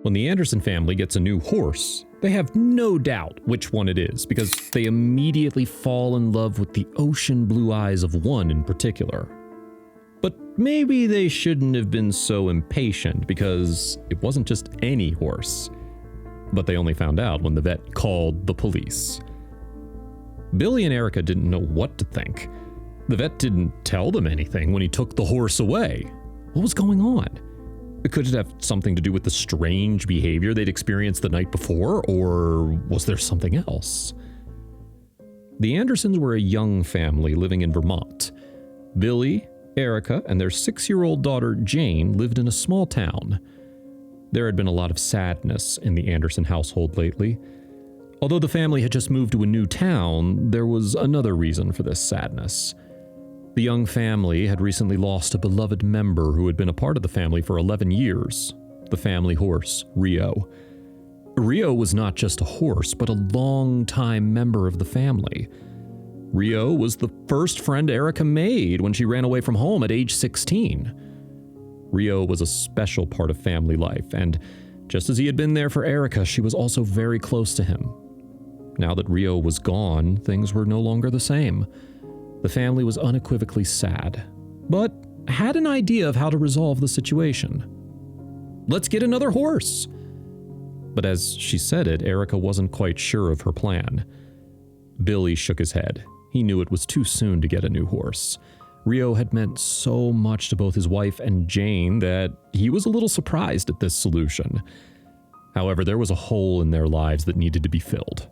When the Anderson family gets a new horse, they have no doubt which one it is because they immediately fall in love with the ocean blue eyes of one in particular. But maybe they shouldn't have been so impatient because it wasn't just any horse. But they only found out when the vet called the police. Billy and Erica didn't know what to think. The vet didn't tell them anything when he took the horse away. What was going on? Could it have something to do with the strange behavior they'd experienced the night before, or was there something else? The Andersons were a young family living in Vermont. Billy, Erica, and their 6-year-old daughter Jane lived in a small town. There had been a lot of sadness in the Anderson household lately. Although the family had just moved to a new town, there was another reason for this sadness. The young family had recently lost a beloved member who had been a part of the family for 11 years, the family horse, Rio. Rio was not just a horse, but a long-time member of the family. Rio was the first friend Erica made when she ran away from home at age 16. Rio was a special part of family life, and just as he had been there for Erica, she was also very close to him. Now that Rio was gone, things were no longer the same. The family was unequivocally sad, but had an idea of how to resolve the situation. Let's get another horse. But as she said it, Erica wasn't quite sure of her plan. Billy shook his head. He knew it was too soon to get a new horse. Rio had meant so much to both his wife and Jane that he was a little surprised at this solution. However, there was a hole in their lives that needed to be filled.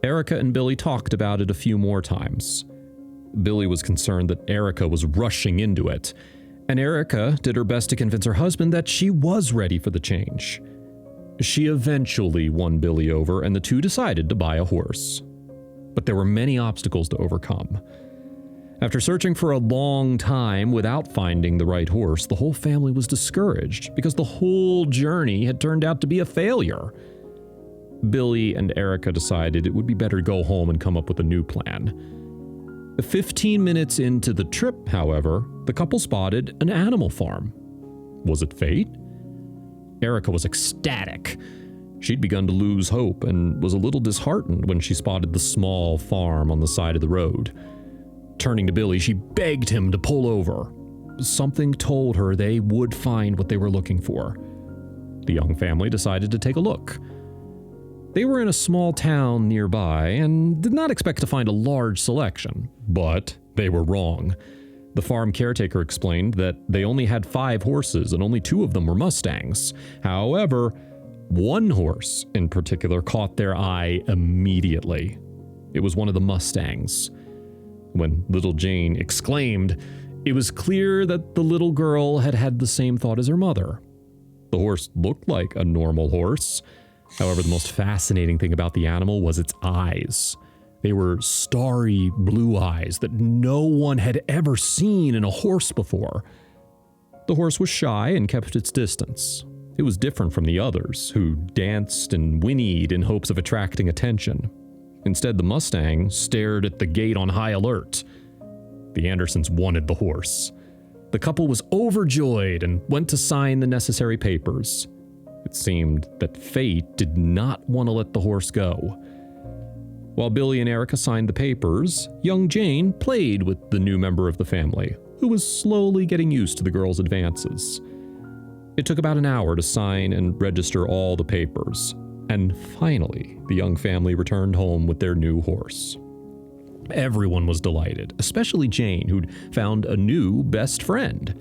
Erica and Billy talked about it a few more times. Billy was concerned that Erica was rushing into it, and Erica did her best to convince her husband that she was ready for the change. She eventually won Billy over, and the two decided to buy a horse. But there were many obstacles to overcome. After searching for a long time without finding the right horse, the whole family was discouraged because the whole journey had turned out to be a failure. Billy and Erica decided it would be better to go home and come up with a new plan. 15 minutes into the trip, however, the couple spotted an animal farm. Was it fate? Erica was ecstatic. She'd begun to lose hope and was a little disheartened when she spotted the small farm on the side of the road. Turning to Billy, she begged him to pull over. Something told her they would find what they were looking for. The young family decided to take a look. They were in a small town nearby and did not expect to find a large selection, but they were wrong. The farm caretaker explained that they only had 5 horses and only 2 of them were Mustangs. However, one horse in particular caught their eye immediately. It was one of the Mustangs. When little Jane exclaimed, it was clear that the little girl had had the same thought as her mother. The horse looked like a normal horse. However, the most fascinating thing about the animal was its eyes. They were starry blue eyes that no one had ever seen in a horse before. The horse was shy and kept its distance. It was different from the others, who danced and whinnied in hopes of attracting attention. Instead, the Mustang stared at the gate on high alert. The Andersons wanted the horse. The couple was overjoyed and went to sign the necessary papers. It seemed that fate did not want to let the horse go. While Billy and Erica signed the papers, young Jane played with the new member of the family, who was slowly getting used to the girl's advances. It took about an hour to sign and register all the papers, and finally, the young family returned home with their new horse. Everyone was delighted, especially Jane, who'd found a new best friend.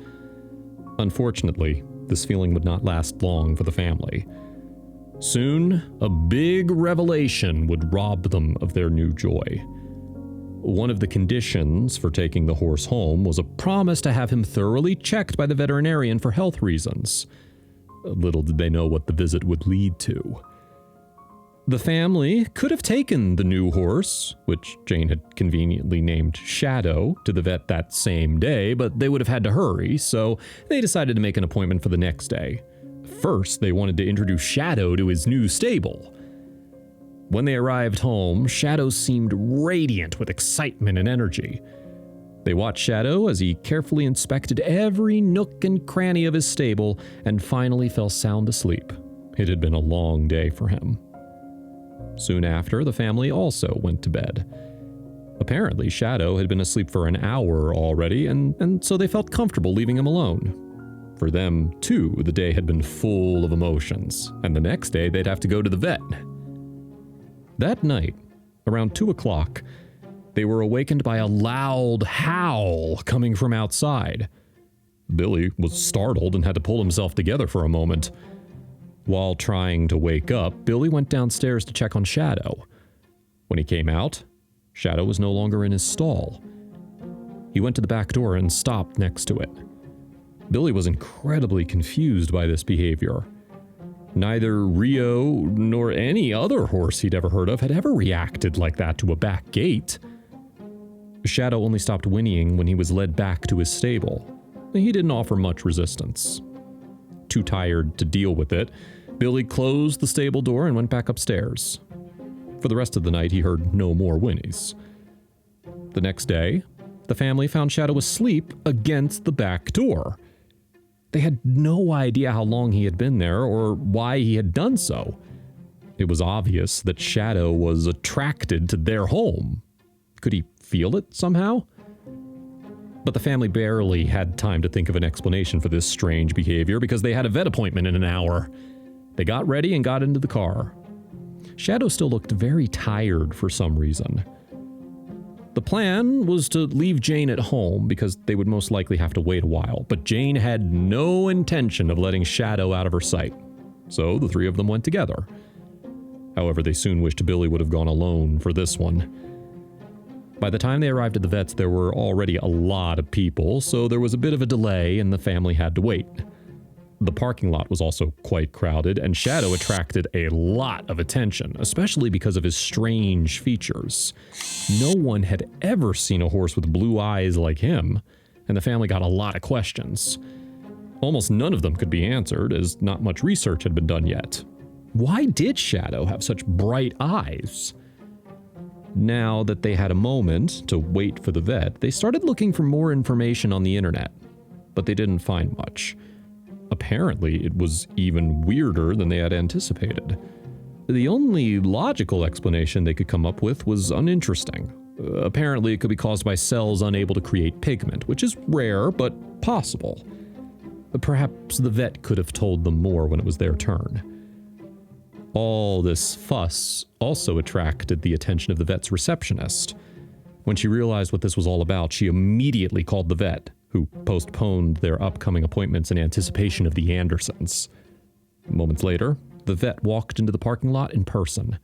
Unfortunately, this feeling would not last long for the family. Soon, a big revelation would rob them of their new joy. One of the conditions for taking the horse home was a promise to have him thoroughly checked by the veterinarian for health reasons. Little did they know what the visit would lead to. The family could have taken the new horse, which Jane had conveniently named Shadow, to the vet that same day, but they would have had to hurry, so they decided to make an appointment for the next day. First, they wanted to introduce Shadow to his new stable. When they arrived home, Shadow seemed radiant with excitement and energy. They watched Shadow as he carefully inspected every nook and cranny of his stable and finally fell sound asleep. It had been a long day for him. Soon after, the family also went to bed. Apparently, Shadow had been asleep for an hour already, and so they felt comfortable leaving him alone. For them, too, the day had been full of emotions, and the next day they'd have to go to the vet. That night, around 2 o'clock, they were awakened by a loud howl coming from outside. Billy was startled and had to pull himself together for a moment. While trying to wake up, Billy went downstairs to check on Shadow. When he came out, Shadow was no longer in his stall. He went to the back door and stopped next to it. Billy was incredibly confused by this behavior. Neither Rio nor any other horse he'd ever heard of had ever reacted like that to a back gate. Shadow only stopped whinnying when he was led back to his stable. He didn't offer much resistance. Too tired to deal with it, Billy closed the stable door and went back upstairs. For the rest of the night, he heard no more whinnies. The next day, the family found Shadow asleep against the back door. They had no idea how long he had been there or why he had done so. It was obvious that Shadow was attracted to their home. Could he feel it somehow? But the family barely had time to think of an explanation for this strange behavior because they had a vet appointment in an hour. They got ready and got into the car. Shadow still looked very tired for some reason. The plan was to leave Jane at home because they would most likely have to wait a while, but Jane had no intention of letting Shadow out of her sight, so the three of them went together. However, they soon wished Billy would have gone alone for this one. By the time they arrived at the vet's, there were already a lot of people, so there was a bit of a delay and the family had to wait. The parking lot was also quite crowded, and Shadow attracted a lot of attention, especially because of his strange features. No one had ever seen a horse with blue eyes like him, and the family got a lot of questions. Almost none of them could be answered, as not much research had been done yet. Why did Shadow have such bright eyes? Now that they had a moment to wait for the vet, they started looking for more information on the internet, but they didn't find much. Apparently, it was even weirder than they had anticipated. The only logical explanation they could come up with was uninteresting. Apparently, it could be caused by cells unable to create pigment, which is rare, but possible. Perhaps the vet could have told them more when it was their turn. All this fuss also attracted the attention of the vet's receptionist. When she realized what this was all about, she immediately called the vet, who postponed their upcoming appointments in anticipation of the Andersons. Moments later, the vet walked into the parking lot in person.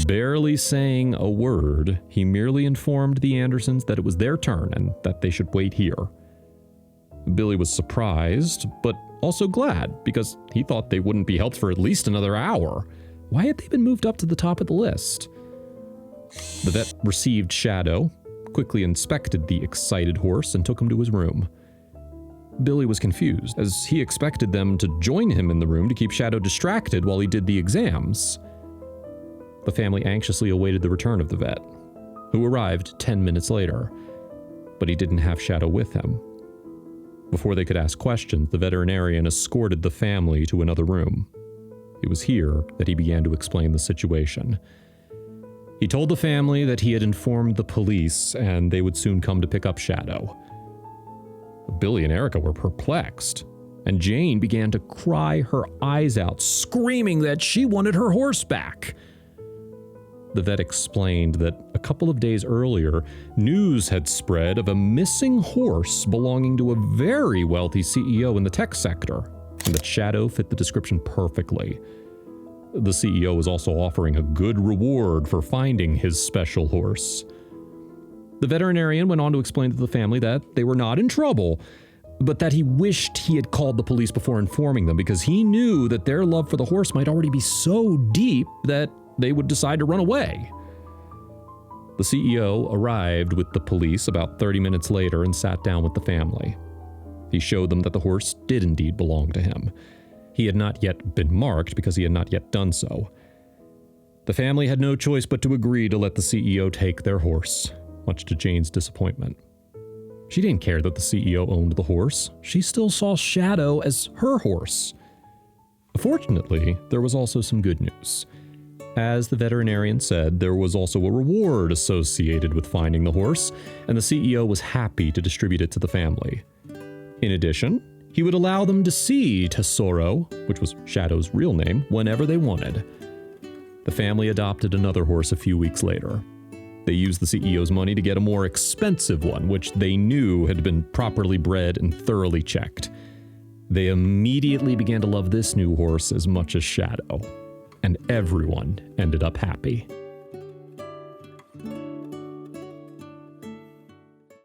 Barely saying a word, he merely informed the Andersons that it was their turn and that they should wait here. Billy was surprised, but also glad, because he thought they wouldn't be helped for at least another hour. Why had they been moved up to the top of the list? The vet received Shadow, quickly inspected the excited horse, and took him to his room. Billy was confused, as he expected them to join him in the room to keep Shadow distracted while he did the exams. The family anxiously awaited the return of the vet, who arrived 10 minutes later, but he didn't have Shadow with him. Before they could ask questions, the veterinarian escorted the family to another room. It was here that he began to explain the situation. He told the family that he had informed the police and they would soon come to pick up Shadow. Billy and Erica were perplexed, and Jane began to cry her eyes out, screaming that she wanted her horse back. The vet explained that a couple of days earlier, news had spread of a missing horse belonging to a very wealthy CEO in the tech sector, and that Shadow fit the description perfectly. The CEO was also offering a good reward for finding his special horse. The veterinarian went on to explain to the family that they were not in trouble, but that he wished he had called the police before informing them because he knew that their love for the horse might already be so deep that they would decide to run away. The CEO arrived with the police about 30 minutes later and sat down with the family. He showed them that the horse did indeed belong to him. He had not yet been marked because he had not yet done so. The family had no choice but to agree to let the CEO take their horse, much to Jane's disappointment. She didn't care that the CEO owned the horse. She still saw Shadow as her horse. Fortunately, there was also some good news. As the veterinarian said, there was also a reward associated with finding the horse, and the CEO was happy to distribute it to the family. In addition, he would allow them to see Tesoro, which was Shadow's real name, whenever they wanted. The family adopted another horse a few weeks later. They used the CEO's money to get a more expensive one, which they knew had been properly bred and thoroughly checked. They immediately began to love this new horse as much as Shadow, and everyone ended up happy.